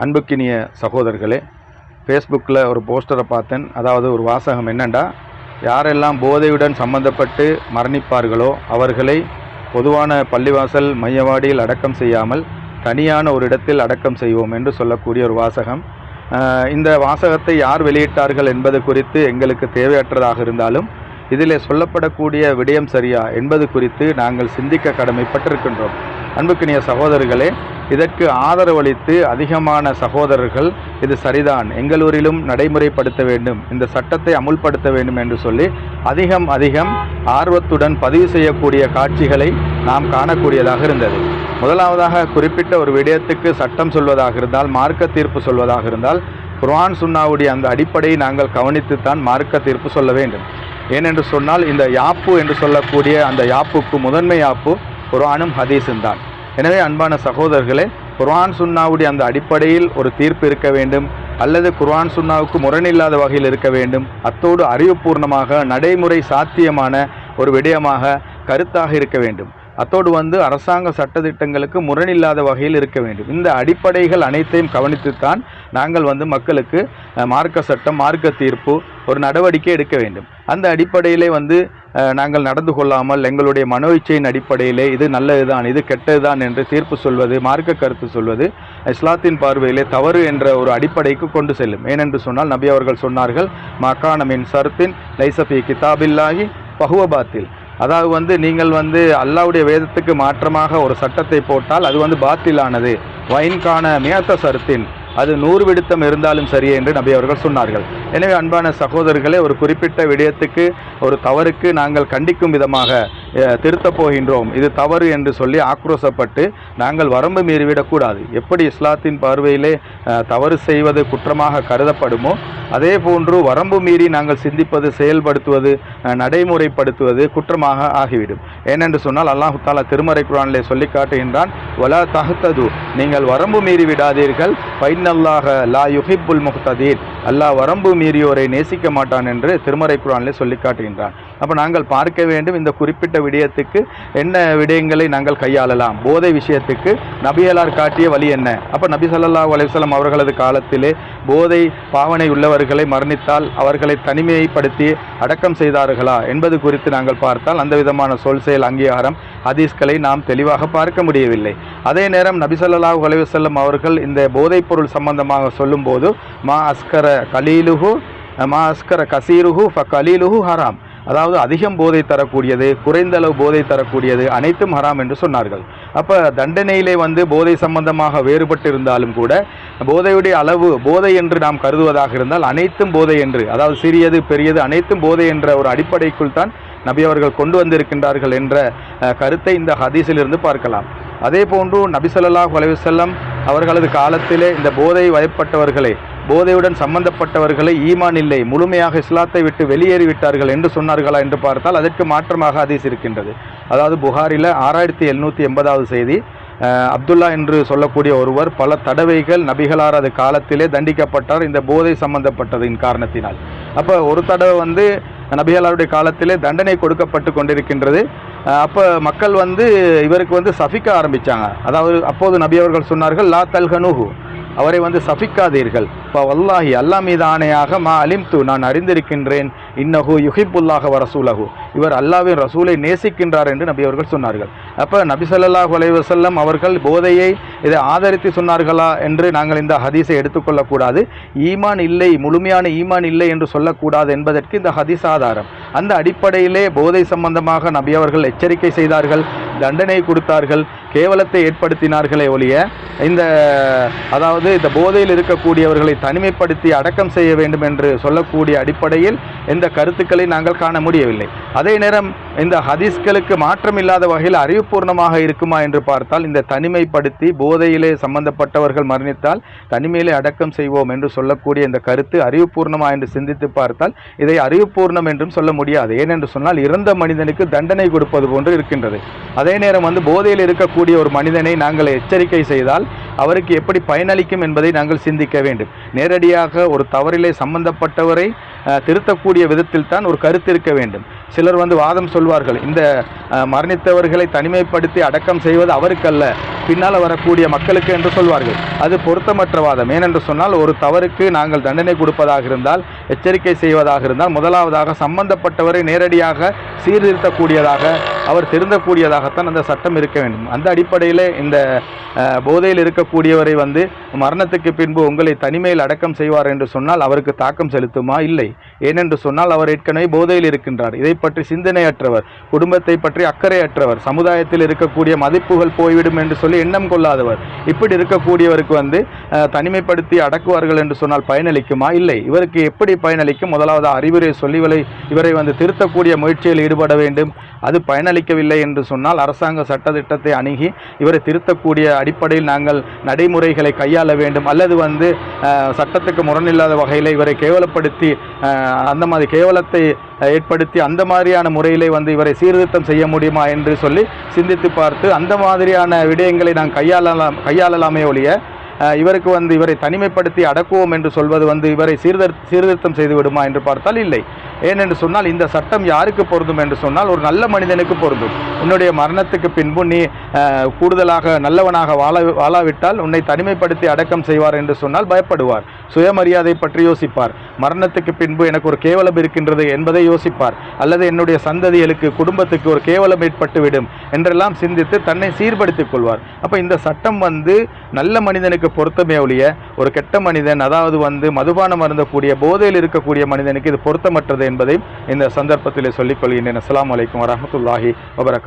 அன்புக்கினிய சகோதரர்களே, ஃபேஸ்புக்கில் ஒரு போஸ்டரை பார்த்தேன். அதாவது ஒரு வாசகம் என்னென்னா, யாரெல்லாம் போதையுடன் சம்பந்தப்பட்டு மரணிப்பார்களோ அவர்களை பொதுவான பள்ளிவாசல் மையவாடியில் அடக்கம் செய்யாமல் தனியான ஒரு இடத்தில் அடக்கம் செய்வோம் என்று சொல்லக்கூடிய ஒரு வாசகம். இந்த வாசகத்தை யார் வெளியிட்டார்கள் என்பது குறித்து எங்களுக்கு தேவையற்றதாக இருந்தாலும் இதில் சொல்லப்படக்கூடிய விடயம் சரியா என்பது குறித்து நாங்கள் சிந்திக்க கடமைப்பட்டிருக்கின்றோம். அன்புக்கினிய சகோதரர்களே, இதற்கு ஆதரவளித்து அதிகமான சகோதரர்கள் இது சரிதான், எங்களூரிலும் நடைமுறைப்படுத்த வேண்டும், இந்த சட்டத்தை அமுல்படுத்த வேண்டும் என்று சொல்லி அதிகம் ஆர்வத்துடன் பதிவு செய்யக்கூடிய காட்சிகளை நாம் காணக்கூடியதாக இருந்தது. முதலாவதாக குறிப்பிட்ட ஒரு விடயத்துக்கு சட்டம் சொல்வதாக இருந்தால், மார்க்க தீர்ப்பு சொல்வதாக இருந்தால், குர்ஆன் சுன்னாவுடைய அந்த அடிப்படையை நாங்கள் கவனித்துத்தான் மார்க்க தீர்ப்பு சொல்ல வேண்டும். ஏனென்று சொன்னால், இந்த யாப்பு என்று சொல்லக்கூடிய அந்த யாப்புக்கு முதன்மை யாப்பு குர்ஆனும் ஹதீஸும் தான். எனவே அன்பான சகோதரர்களே, குர்ஆன் சுன்னாவுடைய அந்த அடிப்படையில் ஒரு தீர்ப்பு இருக்க வேண்டும், அல்லது குர்ஆன் சுன்னாவுக்கு முரணில்லாத வகையில் இருக்க வேண்டும். அத்தோடு அறிவுபூர்ணமாக நடைமுறை சாத்தியமான ஒரு விடயமாக கருத்தாக இருக்க வேண்டும். அத்தோடு அரசாங்க சட்டத்திட்டங்களுக்கு முரணில்லாத வகையில் இருக்க வேண்டும். இந்த அடிப்படைகள் அனைத்தையும் கவனித்துத்தான் நாங்கள் மக்களுக்கு மார்க்க சட்டம், மார்க்க தீர்ப்பு, ஒரு நடவடிக்கை எடுக்க வேண்டும். அந்த அடிப்படையிலே நாங்கள் நடந்து கொள்ளாமல் எங்களுடைய மனோ இச்சையின் அடிப்படையிலே இது நல்லதுதான், இது கெட்டதுதான் என்று தீர்ப்பு சொல்வது, மார்க்க கருத்து சொல்வது இஸ்லாத்தின் பார்வையிலே தவறு என்ற ஒரு அடிப்படைக்கு கொண்டு செல்லும். ஏனென்று சொன்னால், நபி அவர்கள் சொன்னார்கள், மகான மின் சர்த்தின் லைசபி கிதாபில்லாஹி பஹுவ பாத்தில். அதாவது நீங்கள் அல்லாஹ்வுடைய வேதத்துக்கு மாற்றமாக ஒரு சட்டத்தை போட்டால் அது பாத்திலானது. வைன்கான மியத்த சர்த்தின், அது 100 விடுத்தம் இருந்தாலும் சரி என்று நபி அவர்கள் சொன்னார்கள். எனவே அன்பான சகோதரர்களே, ஒரு குறிப்பிட்ட விடயத்துக்கு, ஒரு தவறுக்கு நாங்கள் கண்டிக்கும் விதமாக திருத்தப் போகின்றோம், இது தவறு என்று சொல்லி ஆக்ரோசப்பட்டு நாங்கள் வரம்பு மீறிவிடக்கூடாது. எப்படி இஸ்லாத்தின் பார்வையிலே தவறு செய்வது குற்றமாக கருதப்படுமோ, அதே போன்று வரம்பு மீறி நாங்கள் சிந்திப்பது, செயல்படுத்துவது, நடைமுறைப்படுத்துவது குற்றமாக ஆகிவிடும். ஏனென்று சொன்னால், அல்லாஹ் தஆலா திருமறை குர்ஆனிலே சொல்லி காட்டுகின்றான், வலா தஹ்தது, நீங்கள் வரம்பு மீறி விடாதீர்கள், ஃபைனல்லாஹ லா யுஹிப்புல் முஹ்ததீன், அல்லாஹ் வரம்பு மீறியோரை நேசிக்க மாட்டான் என்று திருமறை குர்ஆனிலே சொல்லி காட்டுகின்றான். அப்போ நாங்கள் பார்க்க வேண்டும், இந்த குறிப்பிட்ட விடயத்துக்கு என்ன விடயங்களை நாங்கள் கையாளலாம். போதை விஷயத்துக்கு நபியலார் காட்டிய வழி என்ன? அப்போ நபி ஸல்லல்லாஹு அலைஹி வஸல்லம் அவர்களது காலத்திலே போதை பாவனை உள்ளவர்களை மரணித்தால் அவர்களை தனிமைப்படுத்தி அடக்கம் செய்தார்களா என்பது குறித்து நாங்கள் பார்த்தால் அந்த விதமான சொல் செயல் அங்கீகாரம் ஹதீஸ்களை நாம் தெளிவாக பார்க்க முடியவில்லை. அதே நேரம் நபி ஸல்லல்லாஹு அலைஹி வஸல்லம் அவர்கள் இந்த போதைப் பொருள் சம்பந்தமாக சொல்லும்போது, மா அஸ்கர கலீலுஹு மா அஸ்கர கசீருஹு ஃப கலீலுஹு ஹராம், அதாவது அதிகம் போதை தரக்கூடியது, குறைந்த அளவு போதை தரக்கூடியது அனைத்தும் ஹராம் என்று சொன்னார்கள். அப்போ தண்டனையிலே போதை சம்பந்தமாக வேறுபட்டு இருந்தாலும் கூட, போதையுடைய அளவு போதை என்று நாம் கருதுவதாக இருந்தால் அனைத்தும் போதை என்று, அதாவது சிறியது பெரியது அனைத்தும் போதை என்ற ஒரு அடிப்படைக்குள் தான் நபி அவர்கள் கொண்டு வந்திருக்கின்றார்கள் என்ற கருத்தை இந்த ஹதீஸிலிருந்து பார்க்கலாம். அதே போன்று நபி ஸல்லல்லாஹு அலைஹி வஸல்லம் அவர்களது காலத்திலே இந்த போதை வயப்பட்டவர்களை, போதையுடன் சம்பந்தப்பட்டவர்களை ஈமான் இல்லை, முழுமையாக இஸ்லாத்தை விட்டு வெளியேறிவிட்டார்கள் என்று சொன்னார்களா என்று பார்த்தால் அதற்கு மாற்றமாக ஹதீஸ் இருக்கின்றது. அதாவது புகாரில் 6780வது செய்தி, அப்துல்லா என்று சொல்லக்கூடிய ஒருவர் பல தடவைகள் நபிகளாரது காலத்திலே தண்டிக்கப்பட்டார் இந்த போதை சம்பந்தப்பட்டதின் காரணத்தினால். அப்போ ஒரு தடவை நபிகளாருடைய காலத்திலே தண்டனை கொடுக்கப்பட்டு கொண்டிருக்கின்றது. அப்போ மக்கள் இவருக்கு சஃபிக்க ஆரம்பித்தாங்க. அதாவது அப்போது நபி அவர்கள் சொன்னார்கள், லா தல்கனுஹு, அவரை சஃபிக்காதீர்கள். இப்போ வல்லாஹி, அல்லா மீது ஆணையாக, மா அலிம்து, நான் அறிந்திருக்கின்றேன், இன்னஹு யுஹிப்புல்லாஹ வ ரசூலஹு, இவர் அல்லாஹ்வின் ரசூலை நேசிக்கின்றார் என்று நபி அவர்கள் சொன்னார்கள். அப்போ நபி ஸல்லல்லாஹு அலைஹி வஸல்லம் அவர்கள் போதையை இதை ஆதரித்து சொன்னார்களா என்று நாங்கள் இந்த ஹதீஸை எடுத்துக்கொள்ளக்கூடாது. ஈமான் இல்லை, முழுமையான ஈமான் இல்லை என்று சொல்லக்கூடாது என்பதற்கு இந்த ஹதீஸ் ஆதாரம். அந்த அடிப்படையிலே போதை சம்பந்தமாக நபி அவர்கள் எச்சரிக்கை செய்தார்கள், தண்டனை கொடுத்தார்கள், கேவலத்தை ஏற்படுத்தினார்களே ஒழிய அதாவது இந்த போதையில் இருக்கக்கூடியவர்களை தனிமைப்படுத்தி அடக்கம் செய்ய வேண்டும் என்று சொல்லக்கூடிய அடிப்படையில் இந்த கருத்துக்களை நாங்கள் காண முடியவில்லை. அதே நேரம் இந்த ஹதீஸ்களுக்கு மாற்றம் இல்லாத வகையில் அறிவுபூர்ணமாக இருக்குமா என்று பார்த்தால், இந்த தனிமைப்படுத்தி போதையிலே சம்பந்தப்பட்டவர்கள் மரணித்தால் தனிமையிலே அடக்கம் செய்வோம் என்று சொல்லக்கூடிய இந்த கருத்து அறிவுபூர்ணமா என்று சிந்தித்து பார்த்தால் இதை அறிவுபூர்ணம் என்றும் சொல்ல முடியாது. ஏனென்று சொன்னால், இறந்த மனிதனுக்கு தண்டனை கொடுப்பது போன்று இருக்கின்றது. அதே நேரம் போதையில் இருக்கக்கூடிய ஒரு மனிதனை நாங்கள் எச்சரிக்கை செய்தால் அவருக்கு எப்படி பயனளிக்கும் என்பதை நாங்கள் சிந்திக்க வேண்டும். நேரடியாக ஒரு தவறிலே சம்பந்தப்பட்டவரை திருத்தக்கூடிய விதத்தில் தான் ஒரு கருத்து இருக்க வேண்டும். சிலர் வாதம் சொல்வார்கள், இந்த மரணித்தவர்களை தனிமைப்படுத்தி அடக்கம் செய்வது அவருக்கல்ல, பின்னால் வரக்கூடிய மக்களுக்கு என்று சொல்வார்கள். அது பொருத்தமற்ற வாதம். ஏனென்று சொன்னால், ஒரு தவறுக்கு நாங்கள் தண்டனை கொடுப்பதாக இருந்தால், எச்சரிக்கை செய்வதாக இருந்தால், முதலாவதாக சம்பந்தப்பட்டவரை நேரடியாக சீர்திருத்தக்கூடியதாக, அவர் திருந்தக்கூடியதாகத்தான் அந்த சட்டம் இருக்க வேண்டும். அந்த அடிப்படையில் இந்த போதையில் இருக்கக்கூடியவரை மரணத்துக்கு பின்பு உங்களை தனிமையில் அடக்கம் செய்வார் என்று சொன்னால் அவருக்கு தாக்கம் செலுத்துமா? இல்லை. ஏனென்று சொன்னால் அவர் ஏற்கனவே போதையில் இருக்கின்றார். இதை பற்றி சிந்தனையற்றவர், குடும்பத்தை பற்றி அக்கறையற்றவர், சமுதாயத்தில் இருக்கக்கூடிய மதிப்புகள் போய்விடும் என்று சொல்லி எண்ணம் கொள்ளாதவர். இப்படி இருக்கக்கூடியவருக்கு தனிமைப்படுத்தி அடக்குவார்கள் என்று சொன்னால் பயனளிக்குமா? இல்லை. இவருக்கு எப்படி பயனளிக்கும்? முதலாவது அறிவுரை சொல்லி இவரை திருத்தக்கூடிய முயற்சியில் ஈடுபட வேண்டும். அது பயனளிக்கவில்லை என்று சொன்னால் அரசாங்க சட்டத்திட்டத்தை அணுகி இவரை திருத்தக்கூடிய அடிப்படையில் நாங்கள் நடைமுறைகளை கையாள வேண்டும். அல்லது சட்டத்துக்கு முரணில்லாத வகையில் இவரை கேவலப்படுத்தி அந்த மாதிரி கேவலத்தை ஏற்படுத்தி அந்த மாதிரியான முறையிலே இவரை சீர்திருத்தம் செய்ய முடியுமா என்று சொல்லி சிந்தித்து பார்த்து அந்த மாதிரியான விடயங்களை நாம் கையாளலாமே ஒழிய இவருக்கு இவரை தனிமைப்படுத்தி அடக்குவோம் என்று சொல்வது இவரை சீர்திருத்தம் செய்து விடுமா என்று பார்த்தால் இல்லை. ஏனென்று சொன்னால் இந்த சட்டம் யாருக்கு பொருந்தும் என்று சொன்னால் ஒரு நல்ல மனிதனுக்கு பொருந்தும். உன்னுடைய மரணத்துக்கு பின்பு நீ கூடுதலாக நல்லவனாக வாழாவிட்டால் உன்னை தனிமைப்படுத்தி அடக்கம் செய்வார் என்று சொன்னால் பயப்படுவார். சுயமரியாதை பற்றி யோசிப்பார். மரணத்துக்கு பின்பு எனக்கு ஒரு கேவலம் இருக்கின்றது என்பதை யோசிப்பார். அல்லது என்னுடைய சந்ததிகளுக்கு, குடும்பத்துக்கு ஒரு கேவலம் ஏற்பட்டுவிடும் என்றெல்லாம் சிந்தித்து தன்னை சீர்படுத்திக் கொள்வார். அப்போ இந்த சட்டம் நல்ல மனிதனுக்கு பொருத்தமே ஒழிய ஒரு கெட்ட மனிதன், அதாவது மதுபானம் அருந்தக்கூடிய போதையில் இருக்கக்கூடிய மனிதனுக்கு இது பொருத்தமற்றது என்பதை இந்த சந்தர்ப்பத்தில் சொல்லிக் கொள்கின்றேன். அஸ்ஸலாமு அலைக்கும் வரஹ்மத்துல்லாஹி வபரகாத்துஹு.